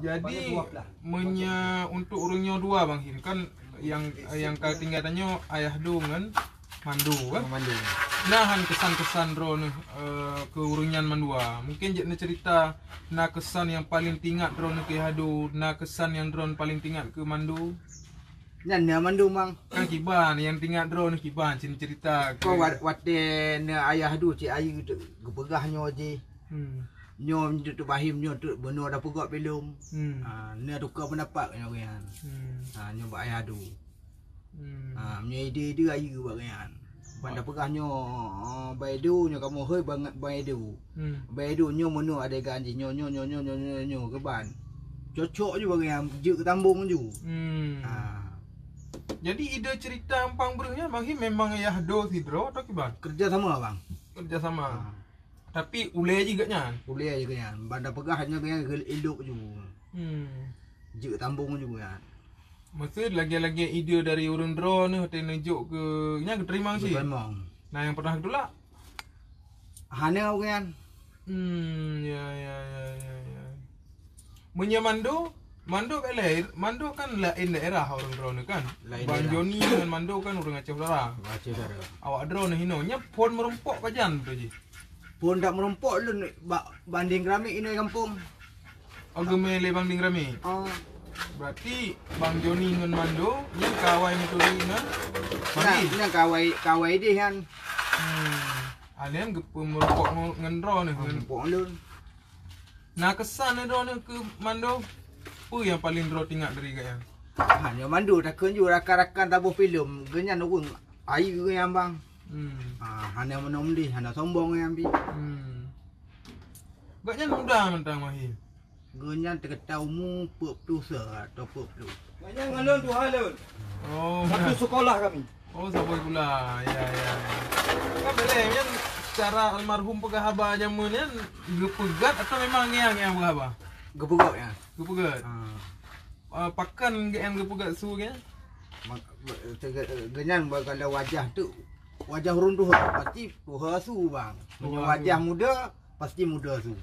Jadi untuk urangnya dua Bang Him kan yang kau tinggal tanya ayah do dengan mandu kan. Nah han kesan-kesan ro nih ke urunyan mandua. Mungkin jadi cerita na kesan yang paling tingkat ro ke hadu, na kesan yang drone paling tingkat ke mandu. Nyan mandu mang. Kan kiban yang tingkat ro nih kiban cerita. Kau wate na ayah du cik ayu tu gepegahnya je. Nyo tu bahim nyo tu benar dah pegak belum. Ni tukar pendapat kan orang. Nyo buat ayah tu. Punya ide ayu buat kan. Pada pegah nyo baidu nyo kamu hoi banget baidu. Baidu nyo menu ada ganji nyo ke ban. Cocok je bagi yang je ke tambung je. Jadi ide cerita Ampang Berehnya Bang Him memang ayah do sidro atau kiban? Kerja sama bang. Kerja sama. Tapi uleh juga nyan. Uleh juga nyan. Pada pegah hanya yang elok je. Je ke tambung je kan. Maksud lagi-lagi ide dari urun drone ni hotel nunjuk ke nya keterima sih. Nah yang pernah tolak. Hana kan. Ya. Munya Mando kan lahir, Mando kan lain daerah orang drone kan. Bang Joni dengan Mando kan orang Aceh Utara. Awak drone hinonya pon merempok kajan tu je. Pon tak merempok lu banding Keramik ini kampung. Agame le banding Keramik. Berarti Bang Joni dengan Mando yang kawai metode dengan Mandi. Nah kawai dia kan. Alian gepu merempok dengan drone ni. Merempok lu. Nah kesan drone ke Mando. Apa yang paling draw tingkat dari kaya? Hanya Mando tak kunjung rakan-rakan tabuh filem. Genyan urang ayu yang bang. Hanya menom di, hanya sombong yang bi. Gaknya mudah mentang Mahim. Genyan terketau mu pep tu atau pep tu. Genyan ngalun tu halun. Oh, satu sekolah kami. Oh, sampai pula. Ya. Kan boleh kan cara almarhum pegahaba jamun kan gepegat atau memang yang pegahaba? Gepegat ya. Gepegat. Pakan yang gepegat su kan? Genyan kalau wajah tu wajah runtuh pasti tuha su bang. Punya wajah muda pasti muda su.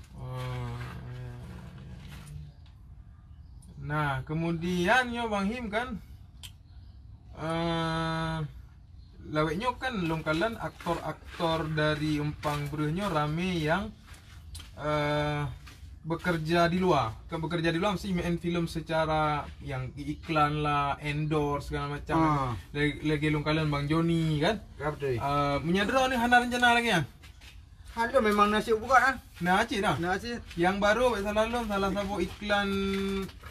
Nah, kemudian yo Bang Him kan laweknya kan longkalan aktor-aktor dari Ampang Berehnya rame yang bekerja di luar. Kan bekerja di luar mesti main film secara yang iklan lah, endorse segala macam. Lagi longkalan Bang Joni kan. Menyadara ni hana rencana lagi kan? Ada memang nasi buka kan? Nasi dah. Nasi. Yang baru salah satu iklan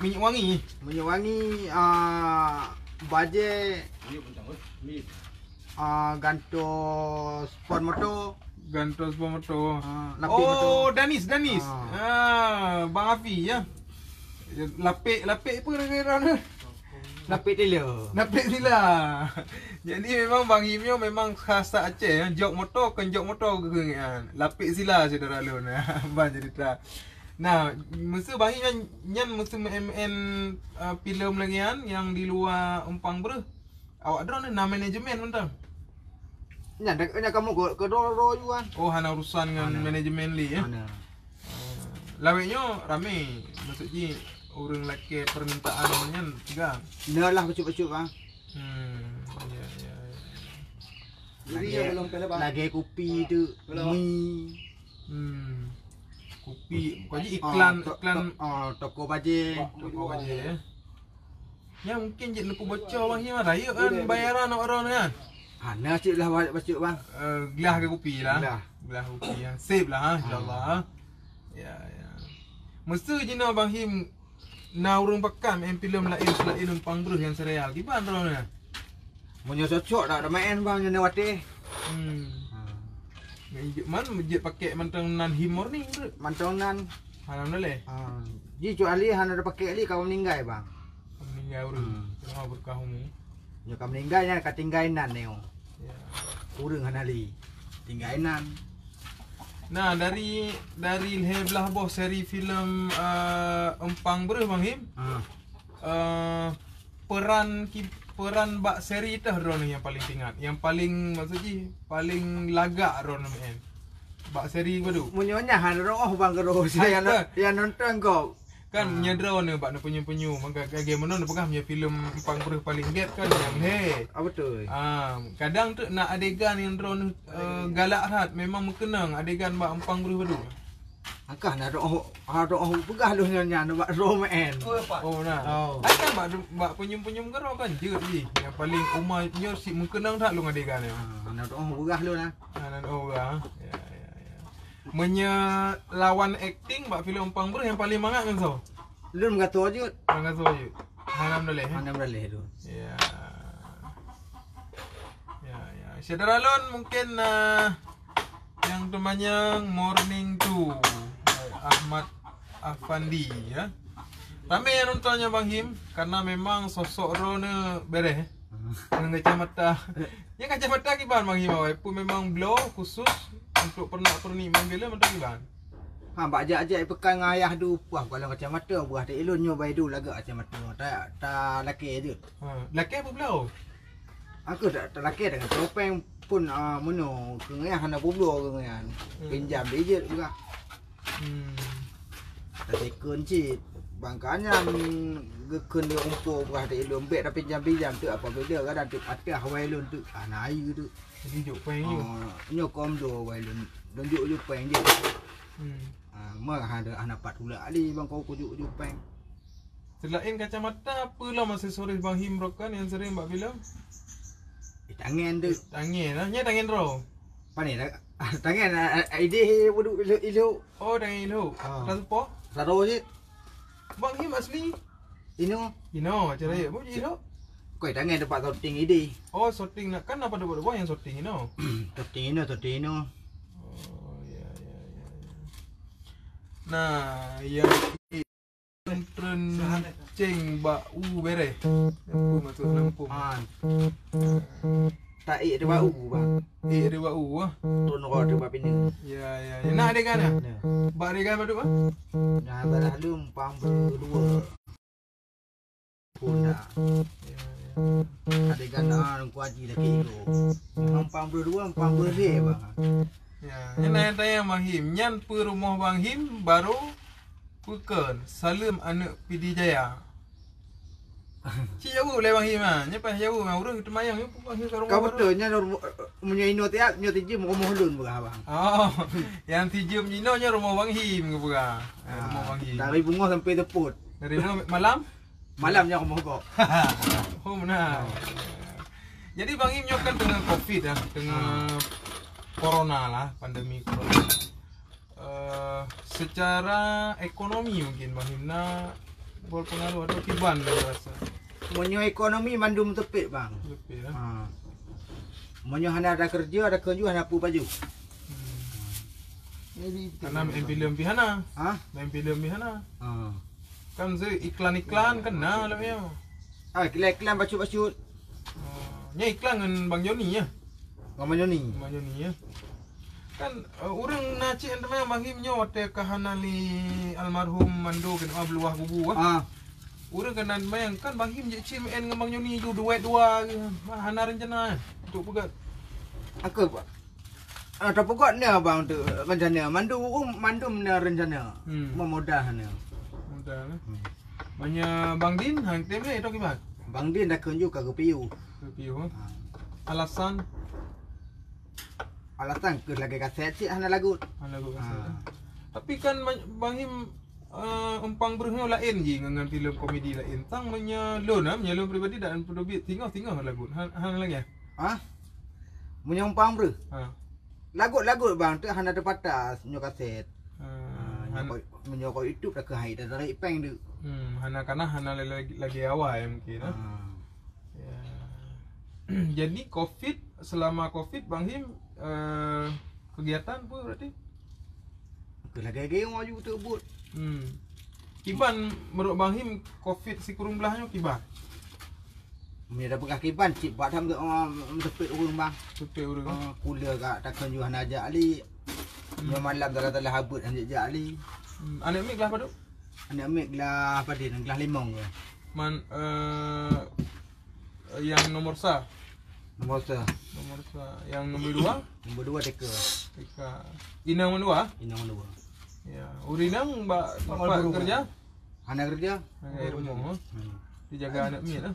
minyak wangi. Minyak wangi baje gantos sport motor. Gantos pemotor. Lapik motor. Danis. Bang Afi ya. Lapik apa kira-kira ni? Lapik tila. Jadi memang Bang Himyo memang khas Aceh. Jok motor ke lapik sila saudara lu nah. Bang cerita. Nah, mesti Bang Him nyan mesti MN filem lagi yang di luar Ampang Bereh. Awak drone na manajemen mentang. Nya kamu ke doro juga. Oh, hana urusan dengan manajemen li ya. Laweknya rame. Maksudnya orang laki permintaan namanya tiga. Nah lah becut-becut bang. Ya. Lagi kopi tu, mie. Kopi. Kau iklan toko baje. Ya. Ya mungkin je lupa bocor Bang Him raya kan bayaran orang kan. Hana cik lah bacuk bang. Gelas ke kopi lah. Gelas kopi yang save lah insya-Allah. Ya. Mesti je Bang Him na urang pakan main filem lain selain Ampang Bereh yang serial. Gimana drone? Punya cocok tak ada main bang jana wate. Man mejit pakai mantang nan himor ni. Mantang nan. Hana boleh. Ji cu ali hana ada pakai ali kau meninggal bang. Meninggal urang. Kau berkah mu. Nya kau meninggal nya katinggal nan neo. Ya. Urang hana ali. Tinggal nan. Nah, dari belah boh seri filem Ampang Bereh Bang Him. Peran bak seri dah drone yang paling tingkat. Yang paling maksudnya paling lagak drone Bak seri padu. Munyonya han roh bang kero saya nonton kau. Kan nyedra ni bak na penyu-penyu maka bagaimana nak pegah punya filem Empang Bereh paling get kan yang he. Betul. Kadang tu nak adegan yang drone galak rat memang mengenang adegan bak Empang Bereh padu. Angkah nak roh pegah lu nya nak roman. Oh nah. Kan bak penyu-penyu gero kan je je. Yang paling umahnya si mengenang tak lu adegan ni. Nak roh pegah lu nah. Nak orang. Ya. Lawan acting bak filem Empang Bereh yang paling mangat kan so. Lu mengata je. Mangat so je. Hanam daleh. Hanam daleh tu. Ya. Saudara Lon mungkin yang temannya Morning tu Ahmad Afandi ya. Ramai yang nontonnya Bang Him karena memang sosok Rona beres dengan kacamata. Yang kacamata kiban Bang Him awak pun memang blow khusus untuk pernak-pernik manggilnya betul kiban. Bak ajak-ajak pekan dengan ayah tu puah kalau kacamata buah tak elon nyo bai du lagak kacamata. Tak laki je. Laki apa blow? Aku tak laki dengan topeng pun mono kengah hana bublo kengah. Pinjam dia juga. Tak tekun cik. Bangkanya gekun dia umpur buah tak elon bet tapi pinjam tu apa beda kadang tu patah wailun tu. Nai tu. Jadi juk peng je. Nyo kom do wailun. Dan juk peng je. Mah ada anak pat pula ali bang kau kujuk peng. Selain kacamata apalah masa sore Bang Him rokan yang sering buat filem? Tangan tu. Tangan lah, nya tangan ro. Pani tangan ide budu ilo. Oh, tangan ilo. Rasa apa? Saro je. Bang Him asli Ino cara ya. Apa ilo? Koi tangan tempat sorting ide. Oh, sorting nak kan apa ada buat yang sorting ino. Sorting ino. Oh, ya. Nah, yang ceng bak bere. Lampu masuk lampu. Tak ada bau bang. Ada bau Tun ro ada bab ini. Ya. Nak adegan ah? Bak adegan padu ah? Nah, dah lu Empang berdua. Punda. Adegan ku haji dah kilo. Empang berdua, Empang Bereh bang. Ya, yang tanya Bang Him, nyan per rumah Bang Him baru Puken, Salim anak PD Jaya. Cik jauh boleh Bang Him ah. Nyepas jauh mah urang kita mayang ni Bang Him kat rumah. Kau betul nya punya ino tiap nyo tijim rumah hulun berah bang. Oh, yang tijim Nino nya rumah Bang Him ke berah. Rumah Bang Him. Dari bunga sampai teput. Dari malam? Malamnya rumah kau. Oh benar. Jadi Bang Him nyokan dengan Covid dah, dengan corona lah, pandemi corona. Secara ekonomi mungkin Bang Him nak berpengaruh atau kiban saya rasa. Monyo ekonomi mandum tepik bang. Tepik lah. Monyo hana ada kerja, ada kerja hana pu baju. Karena main filem pihana. Main filem pihana. Kan saya iklan-iklan kan nah lah ya. Iklan bacut-bacut. Nya iklan dengan Bang Joni ya. Bang Joni ya. Kan orang nak cik teman Bang Him nyo te kahanali almarhum Mando kena beluah bubu Orang kena bayang kan Bang Him je cik main dengan Bang Joni tu duet dua hana rencana untuk pegat. Aku tak pegat ni bang tu rencana mandum ni rencana. Memodah ni. Mudah lah. Banyak Bang Din hang tem ni tu kibat. Bang Din dah kunjuk ke PU. Alasan ke lagi kaset cik hana lagu. Tapi kan Bang Him Empang Bereh lain je dengan filem komedi lain. Tang menyalon menyalon peribadi dan pendobit tinggal lagu. Hang lagi ah? Punya Empang Bereh. Lagu-lagu bang tu hana ada patas nyo kaset. Menyokok YouTube dah ke hai dah dari peng tu. Hana lagi awal mungkin Jadi Covid selama Covid Bang Him kegiatan apa berarti? Lagi maju tu but. Kiban menurut Bang Him Covid si kurung belahnya kiban. Ni dah pegah kiban cik buat ham tu tepik urang bang. Tepik urang. Kula kat takkan jual ajak ali. Malam dalam habut ajak ali. Anak mik kelas apa tu? Anak mik kelas apa dia? Kelas 5 ke? Yang nomor sa. Nomor sa. Yang nombor 2? Nombor 2 TK. Inang nombor 2? Inang nombor 2. Ya, urinang tempat kerja? Anak kerja. Anak rumah. Dijaga anak mi lah.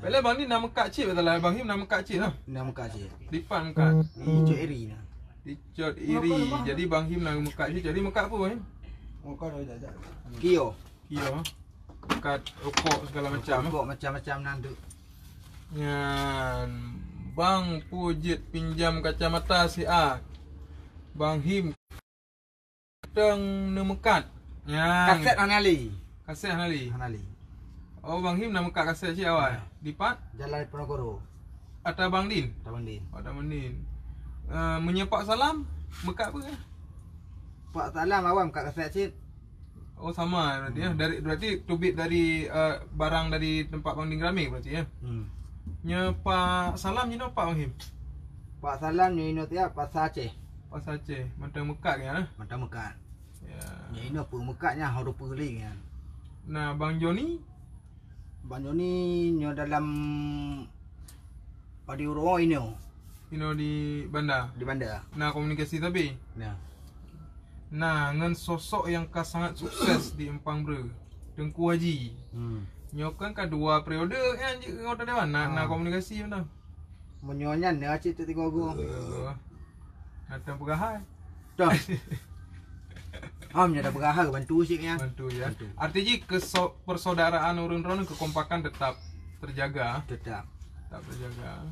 Bila bang ni nama kak cik betul lah. Bang Him nama kak cik lah. Nama kak cik. Dipan kak. Di Eri nah. Dicot iri. Jadi Bang Him nama kak cik. Jadi mekak apa Bang Him? Kio. Kio. Kad rokok segala macam. Rokok macam-macam nandu. Yan. Bang Pujit pinjam kacamata si A. Bang Him teng nemekat. Yang Kaset Hanali. Kaset Hanali. Hanali. Oh Bang Him nama kat kaset si awal. Dipat Jalan Penogoro. atau Bang Din. Taman Din. Oh Taman Din. Menyepak salam mekat apa ke? Pak Salam awam kat kaset cik. Oh sama berarti ya. Berarti tubit dari barang dari tempat Bang Din Keramik berarti ya. Nyepak salam ni Pak Bang Him. Pak Salam ni ino tiap pasal Aceh. Pasal Aceh, mantang mekat kan? Mantap mekat. Ya. Ni ino pun mekatnya harus perling kan. Nah, Bang Joni Bang Joni nyo dalam padi urung ino di bandar. di bandar. Nah, komunikasi tapi. Nah, ngan sosok yang sangat sukses di Empang Bre, Tengku Haji. Nyokan kan 2 periode kan anggota dewan. Nah, komunikasi mana? Menyonya ni acik tu tengok aku. Datang perahai. Dah. Amnya dah berahal bantu siknya. Bantu ya. Artinya persaudaraan urun-urun kekompakan tetap terjaga. Tetap Tetap terjaga.